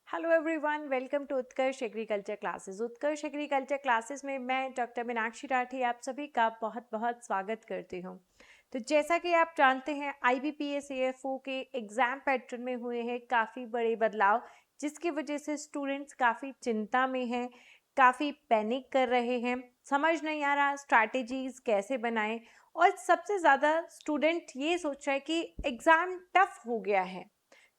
Hello everyone, welcome to Utkarsh agriculture classes. Utkarsh agriculture classes में मैं doctor Meenakshi Rathi आप सभी का बहुत बहुत स्वागत करती हूँ। तो जैसा कि आप जानते हैं, IBPS AFO के एग्ज़ाम पैटर्न में हुए हैं काफ़ी बड़े बदलाव, जिसकी वजह से स्टूडेंट्स काफ़ी चिंता में हैं, काफ़ी पैनिक कर रहे हैं, समझ नहीं आ रहा स्ट्रैटेजीज़ कैसे बनाएं। और सबसे ज़्यादा स्टूडेंट ये सोच रहा है कि एग्ज़ाम टफ हो गया है।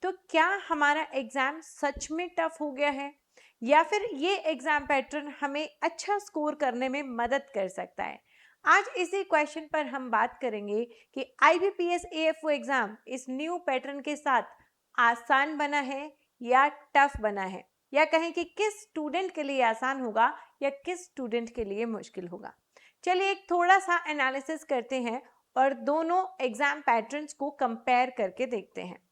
तो क्या हमारा एग्ज़ाम सच में टफ हो गया है, या फिर ये एग्ज़ाम पैटर्न हमें अच्छा स्कोर करने में मदद कर सकता है? आज इसी क्वेश्चन पर हम बात करेंगे कि IBPS AFO एग्ज़ाम इस न्यू पैटर्न के साथ आसान बना है या टफ बना है, या कहें कि किस स्टूडेंट के लिए आसान होगा या किस स्टूडेंट के लिए मुश्किल होगा। चलिए एक थोड़ा सा एनालिसिस करते हैं और दोनों एग्ज़ाम पैटर्न्स को कंपेयर करके देखते हैं।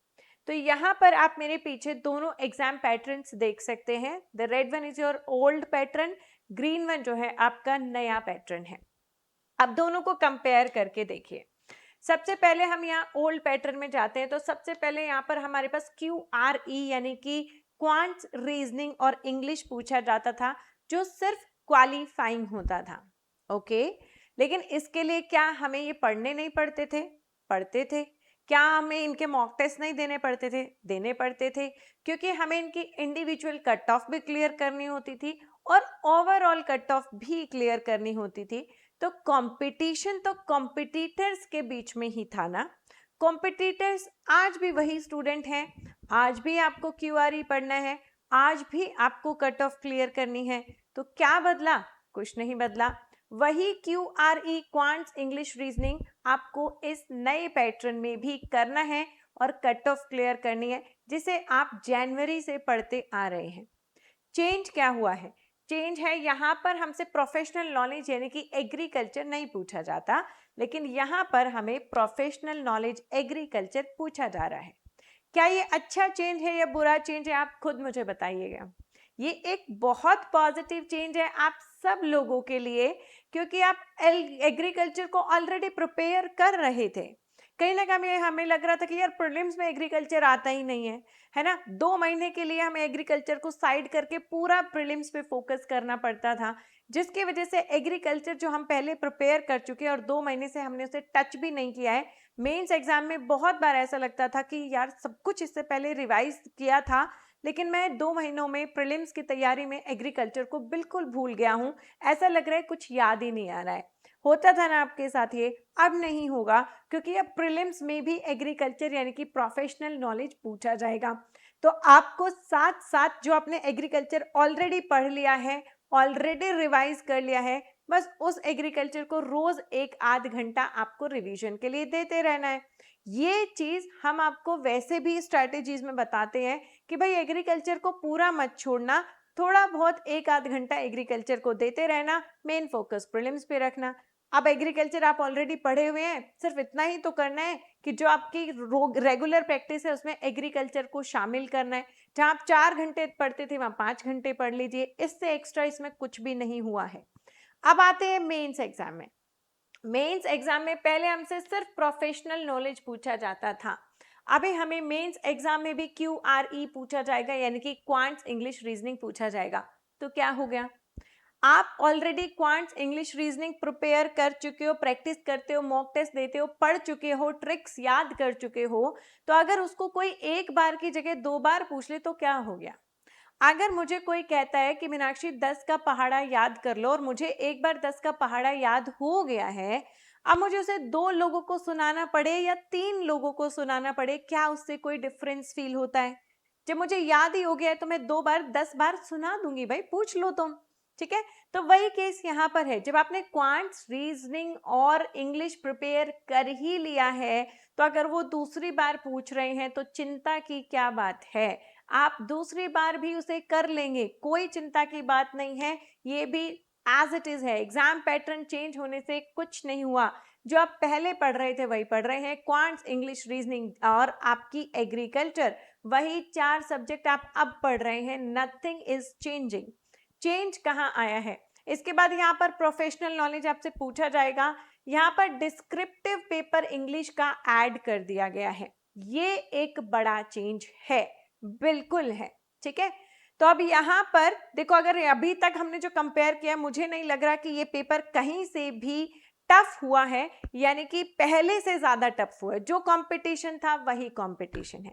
तो यहाँ पर आप मेरे पीछे दोनों एग्जाम पैटर्न्स देख सकते हैं। The red one is your old pattern, green one जो है आपका नया पैटर्न है। अब दोनों को कंपेयर करके देखिए। सबसे पहले हम यहाँ ओल्ड पैटर्न में जाते हैं। तो सबसे पहले यहाँ पर हमारे पास QRE यानी कि क्वांट्स, रीजनिंग और इंग्लिश पूछा जाता था, जो सिर्फ क्वालिफाइंग होता था। ओके, लेकिन इसके लिए क्या हमें ये पढ़ने नहीं पड़ते थे? पढ़ते थे। क्या हमें इनके मॉक टेस्ट नहीं देने पड़ते थे? देने पड़ते थे, क्योंकि हमें इनकी इंडिविजुअल कट ऑफ भी क्लियर करनी होती थी और ओवरऑल कट ऑफ भी क्लियर करनी होती थी। तो कंपटीशन तो कॉम्पिटिटर्स के बीच में ही था ना। कॉम्पिटिटर्स आज भी वही स्टूडेंट हैं, आज भी आपको QRE पढ़ना है, आज भी आपको कट ऑफ क्लियर करनी है। तो क्या बदला? कुछ नहीं बदला। वही QRE क्वांट्स, इंग्लिश, रीजनिंग आपको इस नए पैटर्न में भी करना है और कट ऑफ क्लियर करनी है, जिसे आप जनवरी से पढ़ते आ रहे हैं। चेंज क्या हुआ है? चेंज है यहाँ पर हमसे प्रोफेशनल नॉलेज यानी कि एग्रीकल्चर नहीं पूछा जाता, लेकिन यहाँ पर हमें प्रोफेशनल नॉलेज एग्रीकल्चर पूछा जा रहा है। क्या ये अच्छा चेंज है या बुरा चेंज है? आप खुद मुझे बताइएगा। ये एक बहुत पॉजिटिव चेंज है आप सब लोगों के लिए, क्योंकि आप एग्रीकल्चर को ऑलरेडी प्रिपेयर कर रहे थे। कहीं ना कहीं हमें लग रहा था कि यार प्रीलिम्स में एग्रीकल्चर आता ही नहीं है ना। 2 महीने के लिए हमें एग्रीकल्चर को साइड करके पूरा प्रीलिम्स पे फोकस करना पड़ता था, जिसकी वजह से एग्रीकल्चर जो हम पहले प्रिपेयर कर चुके हैं और 2 महीने से हमने उसे टच भी नहीं किया है। मेंस एग्जाम में बहुत बार ऐसा लगता था कि यार सब कुछ इससे पहले रिवाइज किया था, लेकिन मैं 2 महीनों में प्रीलिम्स की तैयारी में एग्रीकल्चर को बिल्कुल भूल गया हूँ। ऐसा लग रहा है कुछ याद ही नहीं आ रहा है। होता था ना आपके साथ ये? अब नहीं होगा, क्योंकि अब प्रीलिम्स में भी एग्रीकल्चर यानी कि प्रोफेशनल नॉलेज पूछा जाएगा। तो आपको साथ साथ जो आपने एग्रीकल्चर ऑलरेडी पढ़ लिया है, ऑलरेडी रिवाइज कर लिया है, बस उस एग्रीकल्चर को रोज 1 आध घंटा आपको रिवीजन के लिए देते रहना है। ये चीज हम आपको वैसे भी स्ट्रैटेजीज में बताते हैं कि भाई एग्रीकल्चर को पूरा मत छोड़ना, थोड़ा बहुत 1 आध घंटा एग्रीकल्चर को देते रहना, मेन फोकस प्रीलिम्स पे रखना। अब एग्रीकल्चर आप ऑलरेडी पढ़े हुए हैं, सिर्फ इतना ही तो करना है कि जो आपकी रेगुलर प्रैक्टिस है उसमें एग्रीकल्चर को शामिल करना है। जहां आप 4 घंटे पढ़ते थे वहां 5 घंटे पढ़ लीजिए, इससे एक्स्ट्रा इसमें कुछ भी नहीं हुआ है। अब आते हैं मेंस एग्जाम में। मेंस एग्जाम में पहले हमसे सिर्फ प्रोफेशनल नॉलेज पूछा जाता था, अभी हमें मेंस एग्जाम में भी QRE पूछा जाएगा यानी कि क्वांट्स, इंग्लिश, रीजनिंग पूछा जाएगा। तो क्या हो गया? आप already quants, English, reasoning prepare कर चुके हो, प्रैक्टिस करते हो, मॉक टेस्ट देते हो, पढ़ चुके हो, ट्रिक्स याद कर चुके हो। तो अगर उसको कोई एक बार की जगह 2 बार पूछ ले तो क्या हो गया? अगर मुझे कोई कहता है कि मीनाक्षी 10 का पहाड़ा याद कर लो, और मुझे एक बार 10 का पहाड़ा याद हो गया है, अब मुझे उसे 2 लोगों को सुनाना पड़े या 3 लोगों को सुनाना पड़े, क्या उससे कोई डिफरेंस फील होता है? जब मुझे याद ही हो गया है तो मैं 2 बार 10 बार सुना दूंगी, भाई पूछ लो तुम। ठीक है, तो वही केस यहाँ पर है। जब आपने क्वांट्स, रीजनिंग और इंग्लिश प्रिपेयर कर ही लिया है, तो अगर वो दूसरी बार पूछ रहे हैं तो चिंता की क्या बात है? आप दूसरी बार भी उसे कर लेंगे, कोई चिंता की बात नहीं है। ये भी एज इट इज है, एग्जाम पैटर्न चेंज होने से कुछ नहीं हुआ। जो आप पहले पढ़ रहे थे वही पढ़ रहे हैं, क्वांट्स, इंग्लिश, रीजनिंग और आपकी एग्रीकल्चर, वही 4 सब्जेक्ट आप अब पढ़ रहे हैं। Nothing is changing. चेंज कहाँ आया है? इसके बाद यहाँ पर प्रोफेशनल नॉलेज आपसे पूछा जाएगा। यहाँ पर डिस्क्रिप्टिव पेपर इंग्लिश का ऐड कर दिया गया है। ये एक बड़ा चेंज है, बिल्कुल है। ठीक है। तो अब यहाँ पर देखो, अगर अभी तक हमने जो कंपेयर किया, मुझे नहीं लग रहा कि ये पेपर कहीं से भी टफ हुआ है, यानी कि पहले से ज्यादा टफ हुआ है। जो कंपटीशन था वही कंपटीशन है।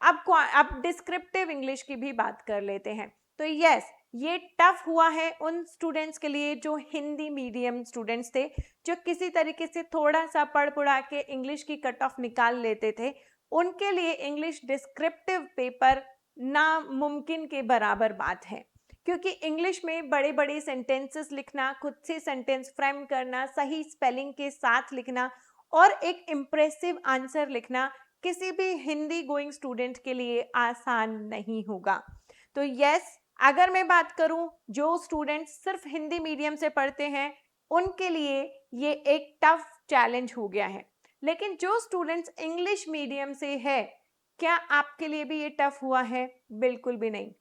अब डिस्क्रिप्टिव इंग्लिश की भी बात कर लेते हैं। तो यस, ये टफ हुआ है उन स्टूडेंट्स के लिए जो हिंदी मीडियम स्टूडेंट्स थे, जो किसी तरीके से थोड़ा सा पढ़ पढ़ा के इंग्लिश की कट ऑफ निकाल लेते थे। उनके लिए इंग्लिश डिस्क्रिप्टिव पेपर नामुमकिन के बराबर बात है, क्योंकि इंग्लिश में बड़े बड़े सेंटेंसेस लिखना, खुद से सेंटेंस फ्रेम करना, सही स्पेलिंग के साथ लिखना और एक इम्प्रेसिव आंसर लिखना किसी भी हिंदी गोइंग स्टूडेंट के लिए आसान नहीं होगा। तो यस, अगर मैं बात करूं जो स्टूडेंट सिर्फ हिंदी मीडियम से पढ़ते हैं, उनके लिए ये एक टफ चैलेंज हो गया है। लेकिन जो स्टूडेंट्स इंग्लिश मीडियम से है, क्या आपके लिए भी ये टफ हुआ है? बिल्कुल भी नहीं।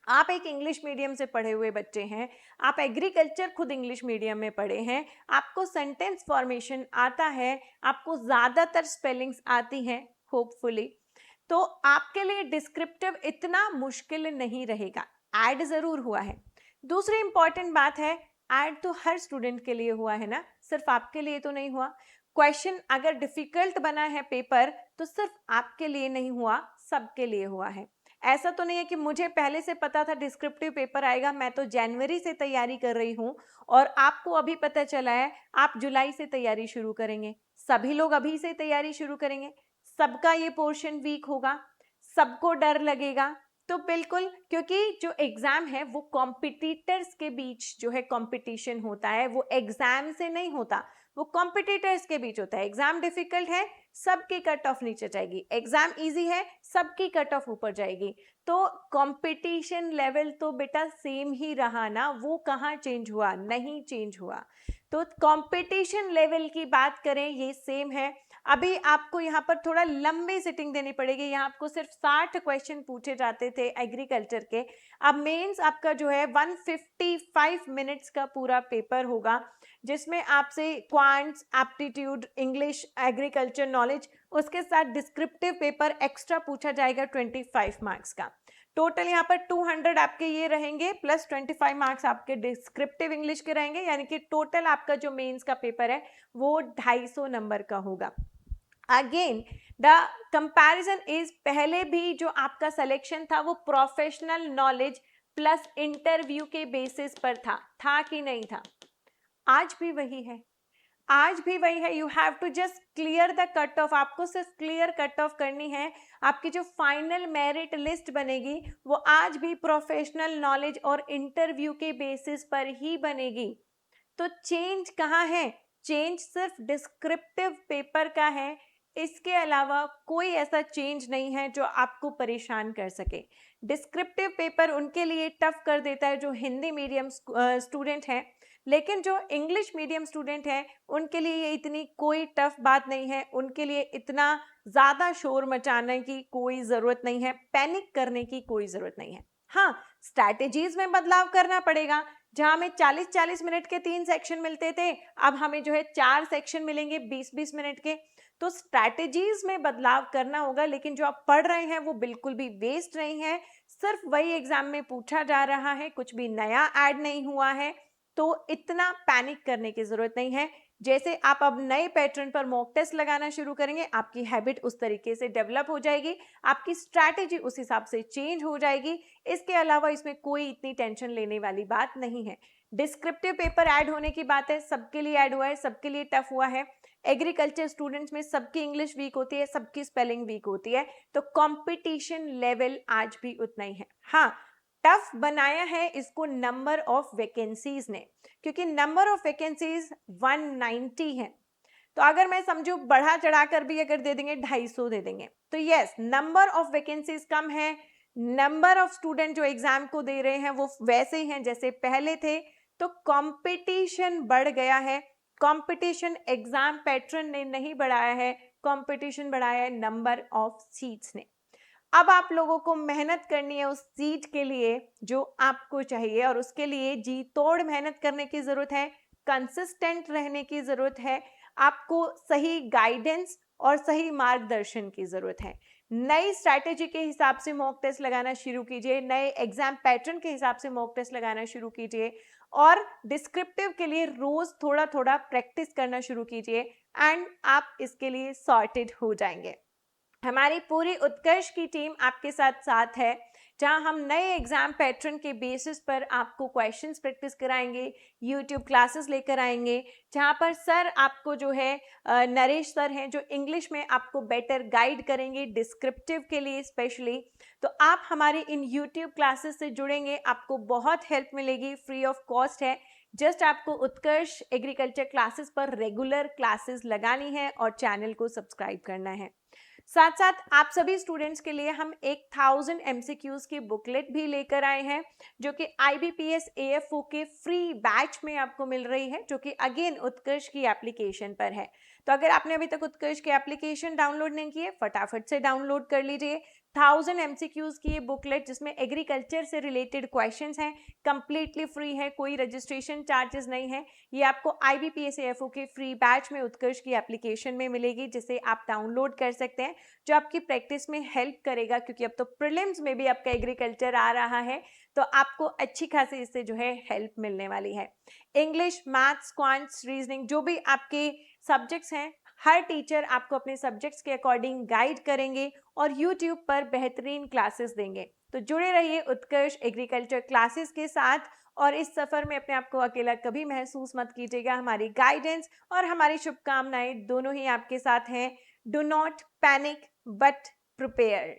आप एक इंग्लिश मीडियम से पढ़े हुए बच्चे हैं, आप एग्रीकल्चर खुद इंग्लिश मीडियम में पढ़े हैं, आपको सेंटेंस फॉर्मेशन आता है, आपको ज़्यादातर स्पेलिंग्स आती हैं होपफुली, तो आपके लिए डिस्क्रिप्टिव इतना मुश्किल नहीं रहेगा। ऐड ज़रूर हुआ है। दूसरी इंपॉर्टेंट बात है, ऐड तो हर स्टूडेंट के लिए हुआ है ना, सिर्फ आपके लिए तो नहीं हुआ। क्वेश्चन अगर डिफिकल्ट बना है पेपर, तो सिर्फ आपके लिए नहीं हुआ, सबके लिए हुआ है। ऐसा तो नहीं है कि मुझे पहले से पता था डिस्क्रिप्टिव पेपर आएगा, मैं तो जनवरी से तैयारी कर रही हूँ और आपको अभी पता चला है आप जुलाई से तैयारी शुरू करेंगे। सभी लोग अभी से तैयारी शुरू करेंगे, सबका ये पोर्शन वीक होगा, सबको डर लगेगा। तो बिल्कुल, क्योंकि जो एग्जाम है वो कॉम्पिटिटर्स के बीच जो है कंपटीशन होता है, वो एग्जाम से नहीं होता, वो कॉम्पिटिटर्स के बीच होता है। एग्जाम डिफिकल्ट है, सबकी कट ऑफ नीचे जाएगी, एग्जाम इजी है, सबकी कट ऑफ ऊपर जाएगी। तो कंपटीशन लेवल तो बेटा सेम ही रहा ना, वो कहाँ चेंज हुआ? नहीं चेंज हुआ। तो कंपटीशन लेवल की बात करें, ये सेम है। अभी आपको यहाँ पर थोड़ा लंबी सिटिंग देनी पड़ेगी। यहाँ आपको सिर्फ 60 क्वेश्चन पूछे जाते थे एग्रीकल्चर के, अब मेंस आपका जो है 155 मिनट्स का पूरा पेपर होगा, जिसमें आपसे quants, aptitude, English, agriculture knowledge, उसके साथ डिस्क्रिप्टिव पेपर एक्स्ट्रा पूछा जाएगा 25 मार्क्स का। टोटल यहाँ पर 200 आपके ये रहेंगे, प्लस 25 मार्क्स आपके डिस्क्रिप्टिव इंग्लिश के रहेंगे, यानी कि टोटल आपका जो मेंस का पेपर है वो 250 नंबर का होगा। अगेन द कंपैरिजन इज, पहले भी जो आपका सिलेक्शन था वो प्रोफेशनल नॉलेज प्लस इंटरव्यू के बेसिस पर था कि नहीं था? आज भी वही है, आज भी वही है। You have to just clear the cut off, आपको सिर्फ क्लियर कट ऑफ करनी है। आपकी जो फाइनल मेरिट लिस्ट बनेगी वो आज भी प्रोफेशनल नॉलेज और इंटरव्यू के बेसिस पर ही बनेगी। तो चेंज कहाँ है? चेंज सिर्फ डिस्क्रिप्टिव पेपर का है, इसके अलावा कोई ऐसा चेंज नहीं है जो आपको परेशान कर सके। डिस्क्रिप्टिव पेपर उनके लिए टफ कर देता है जो हिंदी मीडियम स्टूडेंट हैं, लेकिन जो इंग्लिश मीडियम स्टूडेंट हैं उनके लिए ये इतनी कोई टफ बात नहीं है, उनके लिए इतना ज़्यादा शोर मचाने की कोई ज़रूरत नहीं है, पैनिक करने की कोई ज़रूरत नहीं है। हाँ, स्ट्रैटेजीज में बदलाव करना पड़ेगा। जहाँ हमें 40-40 मिनट के 3 सेक्शन मिलते थे, अब हमें जो है 4 सेक्शन मिलेंगे 20-20 मिनट के। तो स्ट्रैटेजीज में बदलाव करना होगा, लेकिन जो आप पढ़ रहे हैं वो बिल्कुल भी वेस्ट नहीं है, सिर्फ वही एग्जाम में पूछा जा रहा है, कुछ भी नया ऐड नहीं हुआ है। तो इतना पैनिक करने की जरूरत नहीं है। जैसे आप अब नए पैटर्न पर मॉक टेस्ट लगाना शुरू करेंगे, आपकी हैबिट उस तरीके से डेवलप हो जाएगी, आपकी स्ट्रैटेजी उस हिसाब से चेंज हो जाएगी। इसके अलावा इसमें कोई इतनी टेंशन लेने वाली बात नहीं है। डिस्क्रिप्टिव पेपर ऐड होने की बात है, सबके लिए ऐड हुआ है, सबके लिए टफ हुआ है। एग्रीकल्चर स्टूडेंट्स में सबकी इंग्लिश वीक होती है, सबकी स्पेलिंग वीक होती है, तो कंपटीशन लेवल आज भी उतना ही है। हाँ, टफ बनाया है इसको नंबर ऑफ वैकेंसीज ने, क्योंकि नंबर ऑफ वैकेंसीज 190 है। तो अगर मैं समझू बढ़ा चढ़ाकर भी अगर दे देंगे 250 दे देंगे, तो यस, नंबर ऑफ वैकेंसीज कम है, नंबर ऑफ स्टूडेंट जो एग्जाम को दे रहे हैं वो वैसे ही हैं जैसे पहले थे। तो कंपटीशन बढ़ गया है। कंपटीशन एग्जाम पैटर्न ने नहीं बढ़ाया है, कंपटीशन बढ़ाया है नंबर ऑफ सीट्स ने। अब आप लोगों को मेहनत करनी है उस सीट के लिए जो आपको चाहिए, और उसके लिए जी तोड़ मेहनत करने की जरूरत है, कंसिस्टेंट रहने की जरूरत है, आपको सही गाइडेंस और सही मार्गदर्शन की जरूरत है। नई स्ट्रैटेजी के हिसाब से मॉक टेस्ट लगाना शुरू कीजिए, नए एग्जाम पैटर्न के हिसाब से मॉक टेस्ट लगाना शुरू कीजिए और डिस्क्रिप्टिव के लिए रोज थोड़ा थोड़ा प्रैक्टिस करना शुरू कीजिए एंड आप इसके लिए सॉर्टेड हो जाएंगे। हमारी पूरी उत्कर्ष की टीम आपके साथ साथ है, जहां हम नए एग्जाम पैटर्न के बेसिस पर आपको क्वेश्चंस प्रैक्टिस कराएंगे, यूट्यूब क्लासेस लेकर आएंगे, जहां पर सर आपको जो है नरेश सर हैं जो इंग्लिश में आपको बेटर गाइड करेंगे डिस्क्रिप्टिव के लिए स्पेशली। तो आप हमारे इन यूट्यूब क्लासेस से जुड़ेंगे, आपको बहुत हेल्प मिलेगी, फ्री ऑफ कॉस्ट है। जस्ट आपको उत्कर्ष एग्रीकल्चर क्लासेस पर रेगुलर क्लासेस लगानी है और चैनल को सब्सक्राइब करना है। साथ साथ आप सभी स्टूडेंट्स के लिए हम 1000 MCQs की बुकलेट भी लेकर आए हैं, जो कि IBPS AFO के फ्री बैच में आपको मिल रही है, जो कि अगेन उत्कर्ष की एप्लीकेशन पर है। तो अगर आपने अभी तक उत्कर्ष की एप्लीकेशन डाउनलोड नहीं की है, फटाफट से डाउनलोड कर लीजिए। 1000 MCQs की ये बुकलेट जिसमें एग्रीकल्चर से रिलेटेड क्वेश्चंस हैं, कंप्लीटली फ्री है, कोई रजिस्ट्रेशन चार्जेस नहीं है। ये आपको IBPS AFO के फ्री बैच में उत्कर्ष की एप्लीकेशन में मिलेगी, जिसे आप डाउनलोड कर सकते हैं, जो आपकी प्रैक्टिस में हेल्प करेगा, क्योंकि अब तो प्रीलिम्स में भी आपका एग्रीकल्चर आ रहा है, तो आपको अच्छी खासी इससे जो है हेल्प मिलने वाली है। इंग्लिश, मैथ्स, क्वांट्स, रीजनिंग, जो भी आपके सब्जेक्ट्स हैं, हर टीचर आपको अपने सब्जेक्ट्स के अकॉर्डिंग गाइड करेंगे और यूट्यूब पर बेहतरीन क्लासेस देंगे। तो जुड़े रहिए उत्कर्ष एग्रीकल्चर क्लासेस के साथ और इस सफर में अपने आप को अकेला कभी महसूस मत कीजिएगा। हमारी गाइडेंस और हमारी शुभकामनाएं दोनों ही आपके साथ हैं। Do not panic but prepare.